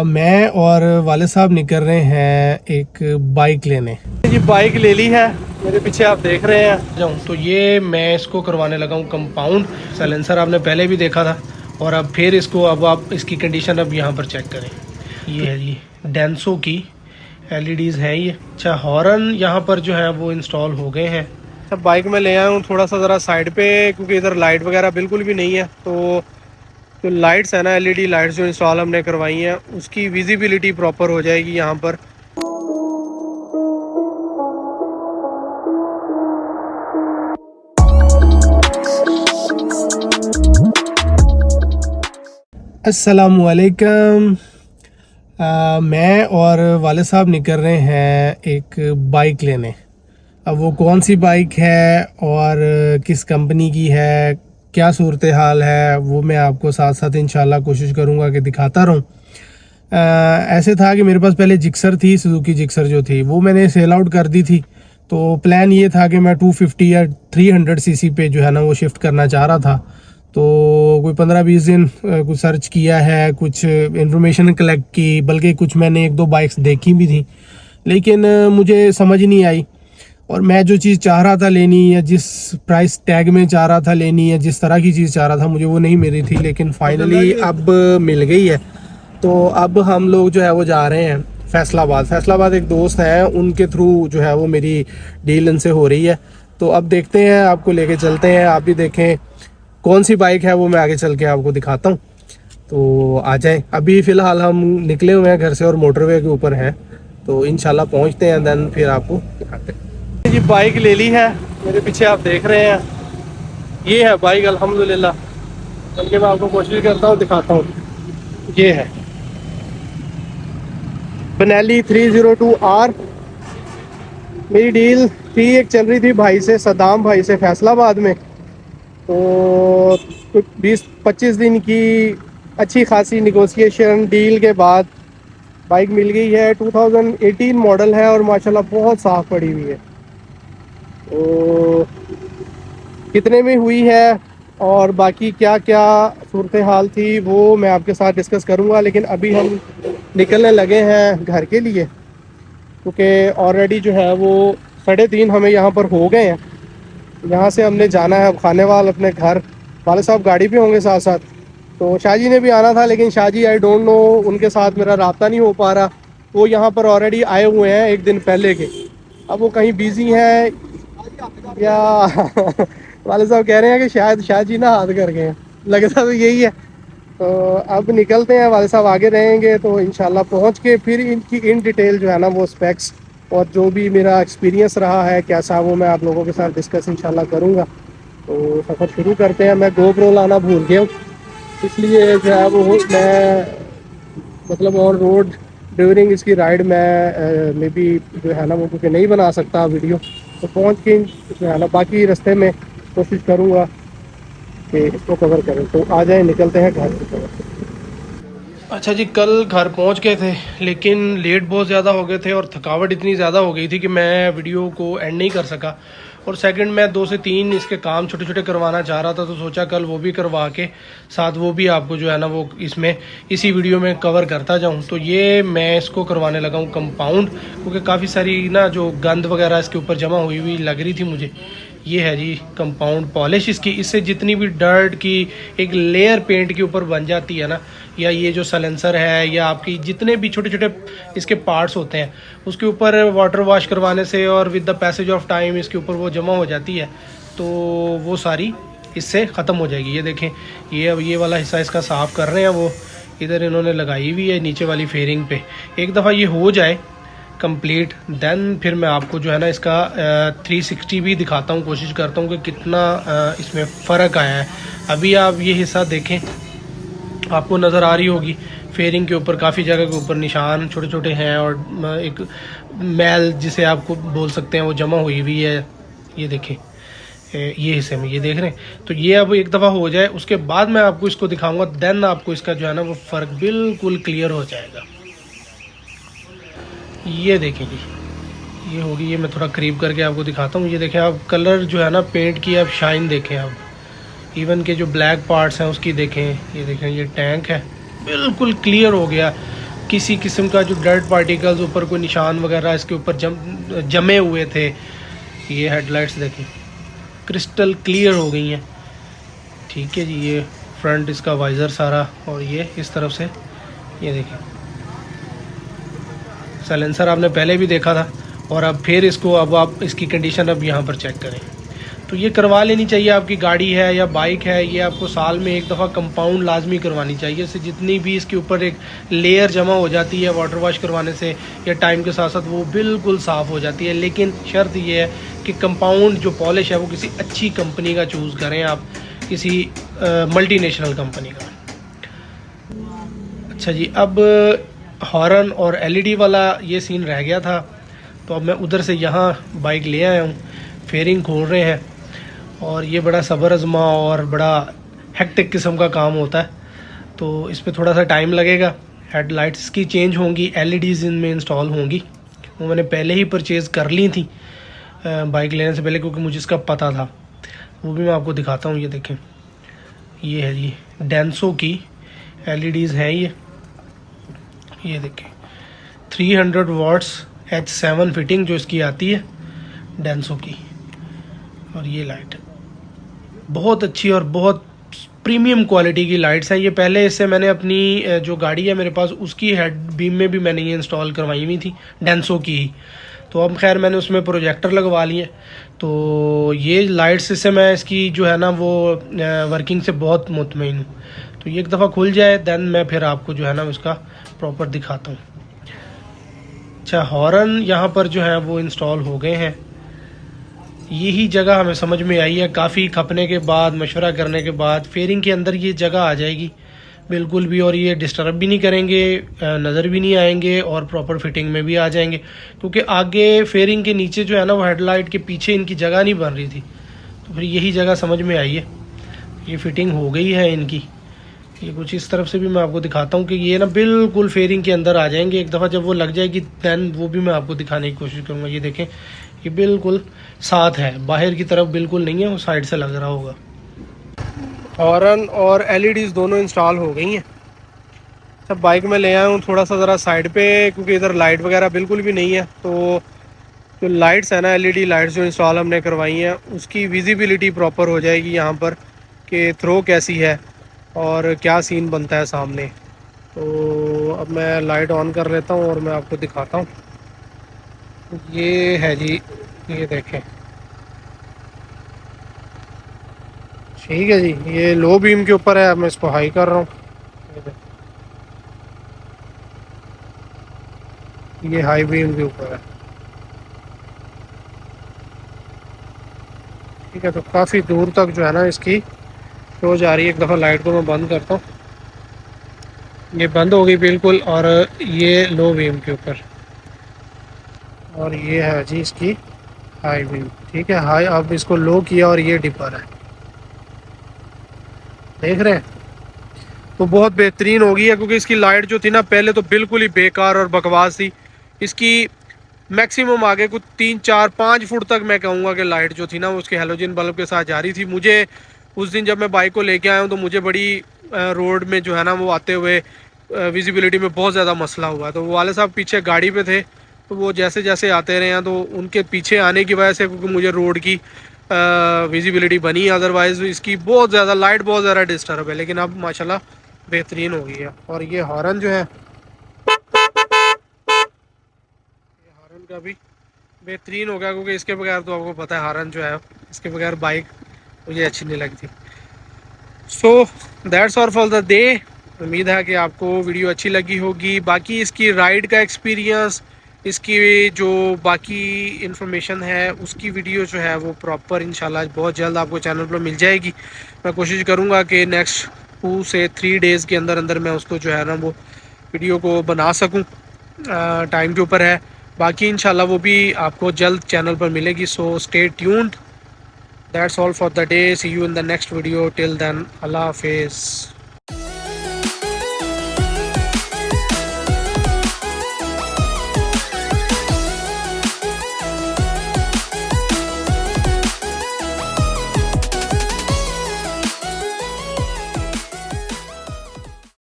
मैं और वाले साहब निकल रहे हैं एक बाइक लेने। ये बाइक ले ली है, मेरे पीछे आप देख रहे हैं जाऊँ तो ये मैं इसको करवाने लगा हूँ कंपाउंड। साइलेंसर आपने पहले भी देखा था और अब फिर इसको अब आप इसकी कंडीशन अब यहाँ पर चेक करें। ये है जी डेंसो की LEDs हैं ये। अच्छा हॉर्न यहाँ पर जो है वो इंस्टॉल हो गए हैं। अब बाइक में ले आया हूँ थोड़ा सा ज़रा साइड पे, क्योंकि इधर लाइट वगैरह बिल्कुल भी नहीं है। तो जो लाइट्स है ना, LED लाइट्स जो इंस्टॉल हमने करवाई हैं, उसकी विजिबिलिटी प्रॉपर हो जाएगी यहाँ पर। अस्सलामुअलैकुम। मैं और वाले साहब निकल रहे हैं एक बाइक लेने। अब वो कौन सी बाइक है और किस कंपनी की है, क्या सूरत हाल है, वो मैं आपको साथ साथ इंशाल्लाह कोशिश करूँगा कि दिखाता रहूँ। ऐसे था कि मेरे पास पहले जिक्सर थी, सुजुकी जिक्सर जो थी वो मैंने सेल आउट कर दी थी। तो प्लान ये था कि मैं 250 या 300 सीसी पे जो है ना वो शिफ्ट करना चाह रहा था। तो कोई 15-20 दिन कुछ सर्च किया है, कुछ इन्फॉर्मेशन कलेक्ट की, बल्कि कुछ मैंने 1-2 बाइक्स देखी भी थी, लेकिन मुझे समझ नहीं आई। और मैं जो चीज़ चाह रहा था लेनी, या जिस प्राइस टैग में चाह रहा था लेनी, या जिस तरह की चीज़ चाह रहा था, मुझे वो नहीं मिली थी। लेकिन फाइनली अब मिल गई है। तो अब हम लोग जो है वो जा रहे हैं फैसलाबाद। एक दोस्त हैं, उनके थ्रू जो है वो मेरी डील उनसे हो रही है। तो अब देखते हैं, आपको लेके चलते हैं, आप भी देखें कौन सी बाइक है वो मैं आगे चल के आपको दिखाता हूँ। तो आ जाएं। अभी फ़िलहाल हम निकले हुए हैं घर से और मोटरवे के ऊपर हैं, तो इंशाल्लाह पहुँचते हैं, देन फिर आपको दिखाते हैं। ये बाइक ले ली है, मेरे पीछे आप देख रहे हैं, ये है बाइक अल्हम्दुलिल्लाह। चल के मैं आपको कोशिश करता हूँ, दिखाता हूँ। ये है बेनेली 302R। मेरी डील थी, एक चल रही थी भाई से, सदाम भाई से, फैसलाबाद में। तो 20-25 दिन की अच्छी खासी निगोशिएशन डील के बाद बाइक मिल गई है। 2018 मॉडल है और माशाल्लाह बहुत साफ़ पड़ी हुई है। तो कितने में हुई है और बाकी क्या क्या सूरत हाल थी वो मैं आपके साथ डिस्कस करूंगा। लेकिन अभी हम निकलने लगे हैं घर के लिए, क्योंकि ऑलरेडी जो है वो 3:30 हमें यहाँ पर हो गए हैं। यहाँ से हमने जाना है अब खानेवाल अपने घर। वाले साहब गाड़ी पे होंगे साथ साथ। तो शाहजी ने भी आना था, लेकिन शाहजी आई डोंट नो, उनके साथ मेरा राब्ता नहीं हो पा रहा। वो यहाँ पर ऑलरेडी आए हुए हैं एक दिन पहले के। अब वो कहीं बिजी हैं या वाले साहब कह रहे हैं कि शायद शाहजी ना हाथ कर गए हैं, लगता तो यही है। तो अब निकलते हैं, वाले साहब आगे रहेंगे, तो इंशाल्लाह पहुँच के फिर इनकी इन डिटेल जो है ना वो स्पेक्स और जो भी मेरा एक्सपीरियंस रहा है कैसा, वो मैं आप लोगों के साथ डिस्कस इंशाल्लाह करूँगा। तो सफ़र शुरू करते हैं। मैं GoPro लाना भूल गया हूँ, इसलिए जो है वो मैं मतलब ऑन रोड ड्यूरिंग इसकी राइड मैं मे बी जो है ना वो क्योंकि नहीं बना सकता वीडियो। तो पहुँच के जो है ना बाकी रास्ते में कोशिश करूँगा कि इसको कवर करें। तो आ जाए, निकलते हैं घर की तरफ। अच्छा जी, कल घर पहुंच गए थे, लेकिन लेट बहुत ज़्यादा हो गए थे और थकावट इतनी ज़्यादा हो गई थी कि मैं वीडियो को एंड नहीं कर सका। और सेकंड, मैं 2 से 3 इसके काम छोटे छोटे करवाना चाह रहा था, तो सोचा कल वो भी करवा के साथ वो भी आपको जो है ना वो इसमें इसी वीडियो में कवर करता जाऊं। तो ये मैं इसको करवाने लगा हूं कंपाउंड, क्योंकि काफ़ी सारी ना जो गंद वगैरह इसके ऊपर जमा हुई हुई लग रही थी मुझे। ये है जी कंपाउंड पॉलिश इसकी। इससे जितनी भी डर्ट की एक लेयर पेंट के ऊपर बन जाती है ना, या ये जो साइलेंसर है या आपकी जितने भी छोटे छोटे इसके पार्ट्स होते हैं, उसके ऊपर वाटर वॉश करवाने से और with the passage of time इसके ऊपर वो जमा हो जाती है, तो वो सारी इससे ख़त्म हो जाएगी। ये देखें, ये अब ये वाला हिस्सा इसका साफ़ कर रहे हैं, वो इधर इन्होंने लगाई हुई है नीचे वाली फेयरिंग पे। एक दफ़ा ये हो जाए कंप्लीट, देन फिर मैं आपको जो है ना इसका 360 भी दिखाता हूँ, कोशिश करता हूँ कि कितना इसमें फ़र्क आया है। अभी आप ये हिस्सा देखें, आपको नज़र आ रही होगी फेयरिंग के ऊपर काफ़ी जगह के ऊपर निशान छोटे छोटे हैं और एक मैल जिसे आपको बोल सकते हैं वो जमा हुई हुई है। ये देखें, ये हिस्से में ये देख रहे हैं। तो ये अब एक दफ़ा हो जाए, उसके बाद मैं आपको इसको दिखाऊंगा, देन आपको इसका जो है ना वो फ़र्क बिल्कुल क्लियर हो जाएगा। ये देखें जी, ये होगी, ये मैं थोड़ा करीब करके आपको दिखाता हूँ। ये देखें आप, कलर जो है ना पेंट की आप शाइन देखें आप, इवन के जो ब्लैक पार्ट्स हैं उसकी देखें। ये देखें, ये टैंक है बिल्कुल क्लियर हो गया। किसी किस्म का जो डर्ट पार्टिकल्स ऊपर कोई निशान वगैरह इसके ऊपर जमे हुए थे। ये हेडलाइट्स देखें क्रिस्टल क्लियर हो गई हैं। ठीक है जी, ये फ्रंट इसका वाइज़र सारा, और ये इस तरफ से ये देखें साइलेंसर आपने पहले भी देखा था, और अब फिर इसको अब आप इसकी कंडीशन अब यहाँ पर चेक करें। तो ये करवा लेनी चाहिए, आपकी गाड़ी है या बाइक है, ये आपको साल में एक दफ़ा कंपाउंड लाजमी करवानी चाहिए। इससे जितनी भी इसके ऊपर एक लेयर जमा हो जाती है वाटर वॉश करवाने से या टाइम के साथ साथ वो बिल्कुल साफ़ हो जाती है। लेकिन शर्त ये है कि कंपाउंड जो पॉलिश है वो किसी अच्छी कंपनी का चूज़ करें आप, किसी मल्टीनेशनल कंपनी का। अच्छा जी, अब हॉर्न और एलईडी वाला ये सीन रह गया था, तो अब मैं उधर से यहाँ बाइक ले आया हूँ। फेयरिंग खोल रहे हैं, और ये बड़ा सब्र आज़मा और बड़ा हेक्टिक किस्म का काम होता है, तो इस पर थोड़ा सा टाइम लगेगा। हेडलाइट्स की चेंज होंगी, एलईडीज़ इनमें इंस्टॉल होंगी, वो मैंने पहले ही परचेज़ कर ली थी बाइक लेने से पहले, क्योंकि मुझे इसका पता था। वो भी मैं आपको दिखाता हूँ। ये देखें, ये है जी डेंसो की एलईडीज़ हैं ये देखें 300 वाट्स H7 फिटिंग जो इसकी आती है डेंसो की। और ये लाइट बहुत अच्छी और बहुत प्रीमियम क्वालिटी की लाइट्स हैं। ये पहले इससे मैंने अपनी जो गाड़ी है मेरे पास उसकी हेड बीम में भी मैंने ये इंस्टॉल करवाई हुई थी डेंसो की ही। तो अब खैर मैंने उसमें प्रोजेक्टर लगवा लिए, तो ये लाइट्स इससे मैं इसकी जो है ना वो वर्किंग से बहुत मुतमईन हूँ। तो ये एक दफ़ा खुल जाए दैन मैं फिर आपको जो है ना उसका प्रॉपर दिखाता हूँ। अच्छा, हॉर्न यहाँ पर जो है वो इंस्टॉल हो गए हैं। यही जगह हमें समझ में आई है, काफ़ी खपने के बाद, मशवरा करने के बाद फेयरिंग के अंदर ये जगह आ जाएगी बिल्कुल भी, और ये डिस्टर्ब भी नहीं करेंगे, नज़र भी नहीं आएंगे, और प्रॉपर फिटिंग में भी आ जाएंगे। क्योंकि आगे फेयरिंग के नीचे जो है ना वो हेडलाइट के पीछे इनकी जगह नहीं बन रही थी, तो फिर यही जगह समझ में आई है। ये फिटिंग हो गई है इनकी। ये कुछ इस तरफ से भी मैं आपको दिखाता हूँ कि ये ना बिल्कुल फेयरिंग के अंदर आ जाएंगे। एक दफ़ा जब वो लग जाएगी दैन वो भी मैं आपको दिखाने की कोशिश करूँगा। ये देखें, ये बिल्कुल साथ है, बाहर की तरफ बिल्कुल नहीं है, वो साइड से लग रहा होगा। हॉर्न और एलईडीज़ दोनों इंस्टॉल हो गई हैं। सब बाइक में ले आया हूँ थोड़ा सा ज़रा साइड पे, क्योंकि इधर लाइट वगैरह बिल्कुल भी नहीं है। तो जो लाइट्स है ना, एलईडी लाइट्स जो इंस्टॉल हमने करवाई हैं उसकी विजिबिलिटी प्रॉपर हो जाएगी यहाँ पर कि थ्रो कैसी है और क्या सीन बनता है सामने। तो अब मैं लाइट ऑन कर लेता हूँ और मैं आपको दिखाता हूँ। ये है जी, ये देखें, ठीक है जी, ये लो बीम के ऊपर है। मैं इसको हाई कर रहा हूँ, ये हाई बीम के ऊपर है। ठीक है, तो काफ़ी दूर तक जो है ना इसकी शो जा रही है। एक दफ़ा लाइट को मैं बंद करता हूँ, ये बंद हो गई बिल्कुल, और ये लो बीम के ऊपर, और ये है जी इसकी हाई बीम। ठीक है, हाई, अब इसको लो किया और ये डिपर है, देख रहे हैं। तो बहुत बेहतरीन हो गई है, क्योंकि इसकी लाइट जो थी ना पहले तो बिल्कुल ही बेकार और बकवास थी। इसकी मैक्सिमम आगे कुछ 3-4-5 फुट तक मैं कहूँगा कि लाइट जो थी ना वो उसके हेलोजन बल्ब के साथ जा रही थी। मुझे उस दिन जब मैं बाइक को लेके आया हूँ तो मुझे बड़ी रोड में जो है ना वो आते हुए विजिबिलिटी में बहुत ज़्यादा मसला हुआ। तो वो वाले साहब पीछे गाड़ी पे थे, तो वो जैसे जैसे आते रहे हैं तो उनके पीछे आने की वजह से, क्योंकि मुझे रोड की विजिबिलिटी बनी, अदरवाइज़ इसकी बहुत ज़्यादा लाइट बहुत ज़्यादा डिस्टर्ब है। लेकिन अब माशाल्लाह बेहतरीन हो गई है। और ये हॉर्न जो है, ये हॉर्न का भी बेहतरीन हो गया, क्योंकि इसके बगैर तो आपको पता है हॉर्न जो है इसके बगैर बाइक मुझे अच्छी नहीं लगती। So that's all for the day. उम्मीद है कि आपको वीडियो अच्छी लगी होगी। बाकी इसकी राइड का एक्सपीरियंस, इसकी जो बाकी इन्फॉर्मेशन है उसकी वीडियो जो है वो प्रॉपर इंशाल्लाह बहुत जल्द आपको चैनल पर मिल जाएगी। मैं कोशिश करूँगा कि नेक्स्ट 2 से 3 डेज़ के अंदर अंदर मैं उसको जो है ना वो वीडियो को बना सकूँ, टाइम के ऊपर है। बाकी इंशाल्लाह वो भी आपको जल्द चैनल पर मिलेगी। So stay tuned. That's all for the day. See you in the next video. Till then, अल्लाह हाफिज़।